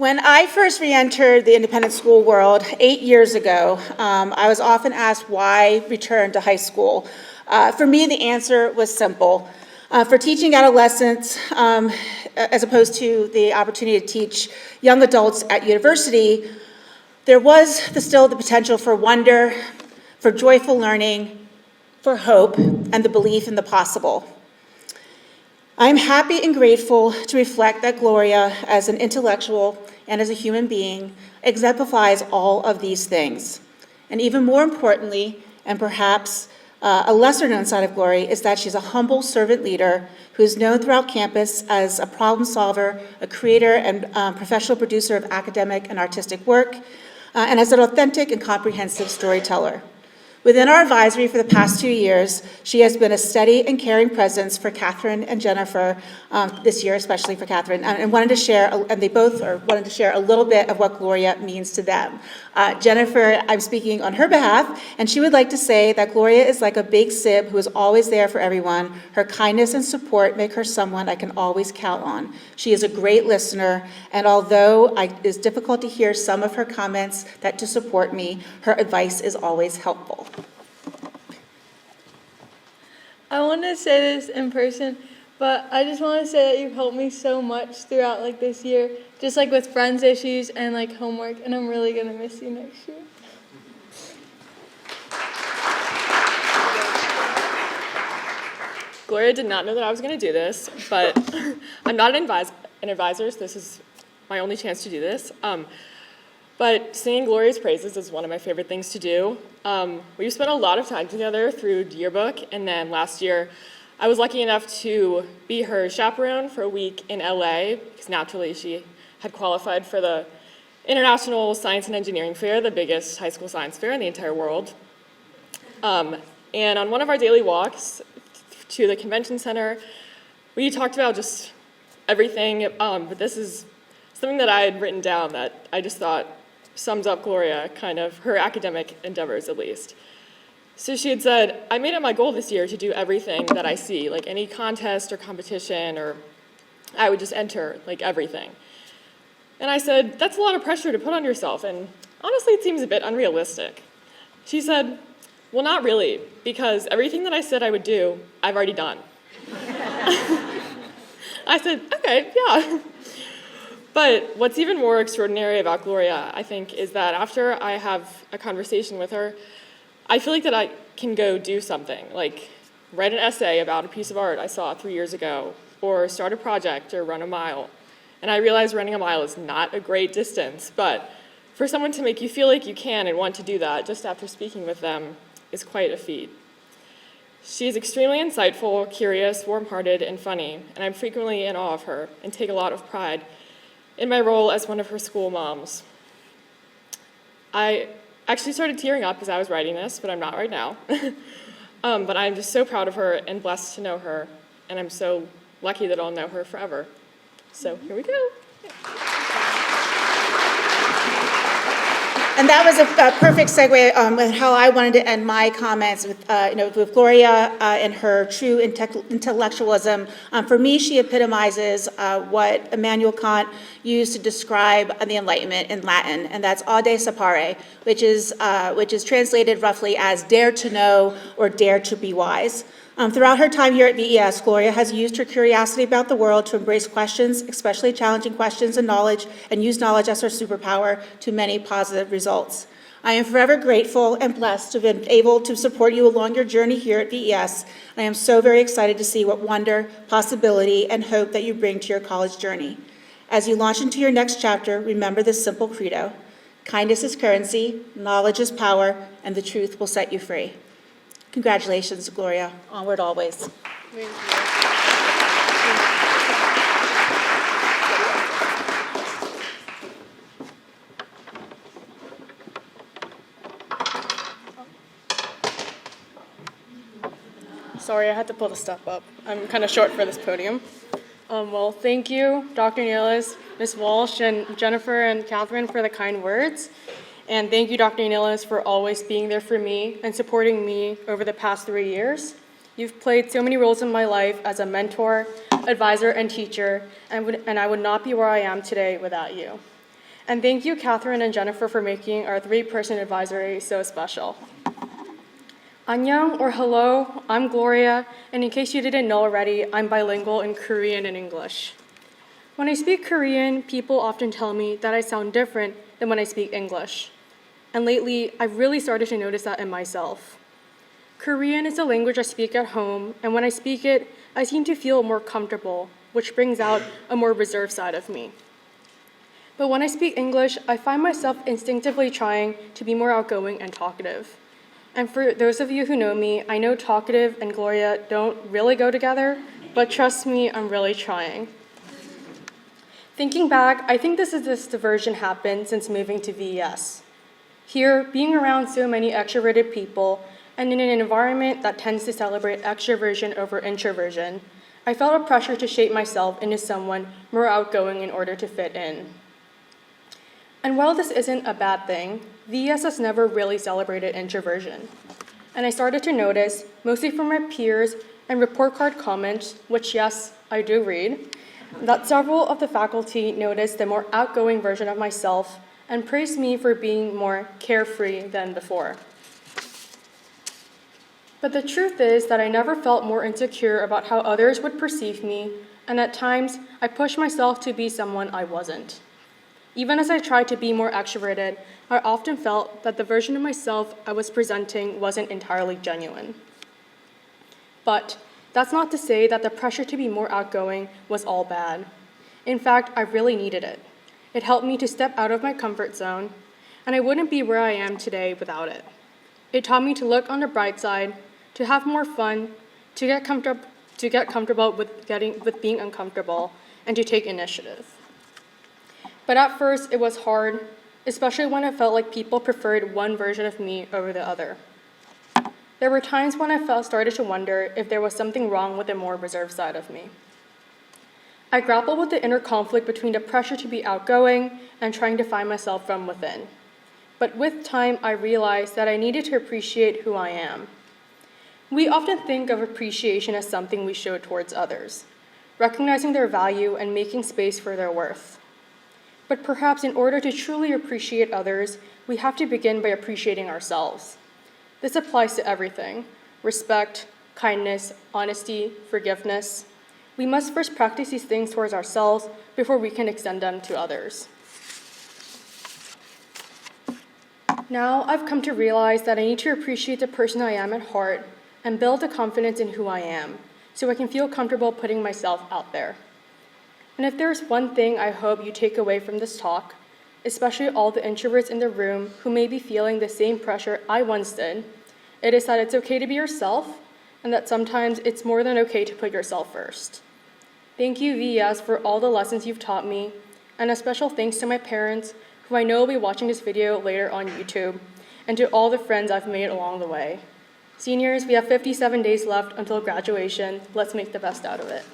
When I first re-entered the independent school world 8 years ago, I was often asked why return to high school. For me, the answer was simple. For teaching adolescents, as opposed to the opportunity to teach young adults at university, there was still the potential for wonder, for joyful learning, for hope, and the belief in the possible. I'm happy and grateful to reflect that Gloria, as an intellectual and as a human being, exemplifies all of these things. And even more importantly, and perhaps a lesser-known side of Gloria, is that she's a humble servant leader who is known throughout campus as a problem solver, a creator and professional producer of academic and artistic work, and as an authentic and comprehensive storyteller. Within our advisory for the past 2 years, she has been a steady and caring presence for Catherine and Jennifer, this year especially for Catherine, and wanted to share, and they both wanted to share a little bit of what Gloria means to them. Jennifer, I'm speaking on her behalf, and she would like to say that Gloria is like a big sib who is always there for everyone. Her kindness and support make her someone I can always count on. She is a great listener, and although it is difficult to hear some of her comments that to support me, her advice is always helpful. I want to say this in person, but I just want to say that you've helped me so much throughout this year, just with friends issues and homework, and I'm really going to miss you next year. Gloria did not know that I was going to do this, but I'm not an advisor, so this is my only chance to do this. But singing Gloria's praises is one of my favorite things to do. We've spent a lot of time together through yearbook, and then last year I was lucky enough to be her chaperone for a week in LA, because naturally she had qualified for the International Science and Engineering Fair, the biggest high school science fair in the entire world. And on one of our daily walks to the convention center, we talked about just everything, but this is something that I had written down that I just thought sums up Gloria, kind of her academic endeavors at least. So she had said, I made it my goal this year to do everything that I see, any contest or competition, or I would just enter everything. And I said, that's a lot of pressure to put on yourself, and honestly it seems a bit unrealistic. She said, well, not really, because everything that I said I would do, I've already done. I said, okay, yeah. But what's even more extraordinary about Gloria, I think, is that after I have a conversation with her, I feel that I can go do something, write an essay about a piece of art I saw 3 years ago, or start a project or run a mile. And I realize running a mile is not a great distance, but for someone to make you feel like you can and want to do that just after speaking with them is quite a feat. She is extremely insightful, curious, warm-hearted, and funny, and I'm frequently in awe of her and take a lot of pride in my role as one of her school moms. I actually started tearing up as I was writing this, but I'm not right now. But I'm just so proud of her and blessed to know her, and I'm so lucky that I'll know her forever. So here we go. And that was a perfect segue with how I wanted to end my comments with Gloria and her true intellectualism. For me, she epitomizes what Immanuel Kant used to describe the Enlightenment in Latin, and that's aude sapere, which is translated roughly as dare to know or dare to be wise. Throughout her time here at VES, Gloria has used her curiosity about the world to embrace questions, especially challenging questions and knowledge, and use knowledge as her superpower to many positive results. I am forever grateful and blessed to have been able to support you along your journey here at VES. I am so very excited to see what wonder, possibility, and hope that you bring to your college journey. As you launch into your next chapter, remember this simple credo: kindness is currency, knowledge is power, and the truth will set you free. Congratulations, Gloria. Onward always. Thank you. Sorry, I had to pull the stuff up. I'm kind of short for this podium. Well, thank you, Dr. Nealis, Ms. Walsh, and Jennifer and Catherine for the kind words. And thank you, Dr. Nealis, for always being there for me and supporting me over the past 3 years. You've played so many roles in my life as a mentor, advisor, and teacher, and I would not be where I am today without you. And thank you, Catherine and Jennifer, for making our 3-person advisory so special. Annyeong, or hello, I'm Gloria, and in case you didn't know already, I'm bilingual in Korean and English. When I speak Korean, people often tell me that I sound different than when I speak English. And lately, I've really started to notice that in myself. Korean is a language I speak at home, and when I speak it, I seem to feel more comfortable, which brings out a more reserved side of me. But when I speak English, I find myself instinctively trying to be more outgoing and talkative. And for those of you who know me, I know talkative and Gloria don't really go together, but trust me, I'm really trying. Thinking back, I think this diversion happened since moving to VES. Here, being around so many extroverted people, and in an environment that tends to celebrate extroversion over introversion, I felt a pressure to shape myself into someone more outgoing in order to fit in. And while this isn't a bad thing, VES has never really celebrated introversion. And I started to notice, mostly from my peers and report card comments, which yes, I do read, that several of the faculty noticed the more outgoing version of myself and praised me for being more carefree than before. But the truth is that I never felt more insecure about how others would perceive me, and at times I pushed myself to be someone I wasn't. Even as I tried to be more extroverted, I often felt that the version of myself I was presenting wasn't entirely genuine. But that's not to say that the pressure to be more outgoing was all bad. In fact, I really needed it. It helped me to step out of my comfort zone, and I wouldn't be where I am today without it. It taught me to look on the bright side, to have more fun, to get comfortable with being uncomfortable, and to take initiative. But at first, it was hard, especially when I felt like people preferred one version of me over the other. There were times when I started to wonder if there was something wrong with the more reserved side of me. I grappled with the inner conflict between the pressure to be outgoing and trying to find myself from within. But with time, I realized that I needed to appreciate who I am. We often think of appreciation as something we show towards others, recognizing their value and making space for their worth. But perhaps in order to truly appreciate others, we have to begin by appreciating ourselves. This applies to everything: respect, kindness, honesty, forgiveness. We must first practice these things towards ourselves before we can extend them to others. Now I've come to realize that I need to appreciate the person I am at heart and build the confidence in who I am, so I can feel comfortable putting myself out there. And if there's one thing I hope you take away from this talk, especially all the introverts in the room who may be feeling the same pressure I once did, it is that it's okay to be yourself, and that sometimes it's more than okay to put yourself first. Thank you, VES, for all the lessons you've taught me, and a special thanks to my parents, who I know will be watching this video later on YouTube, and to all the friends I've made along the way. Seniors, we have 57 days left until graduation. Let's make the best out of it.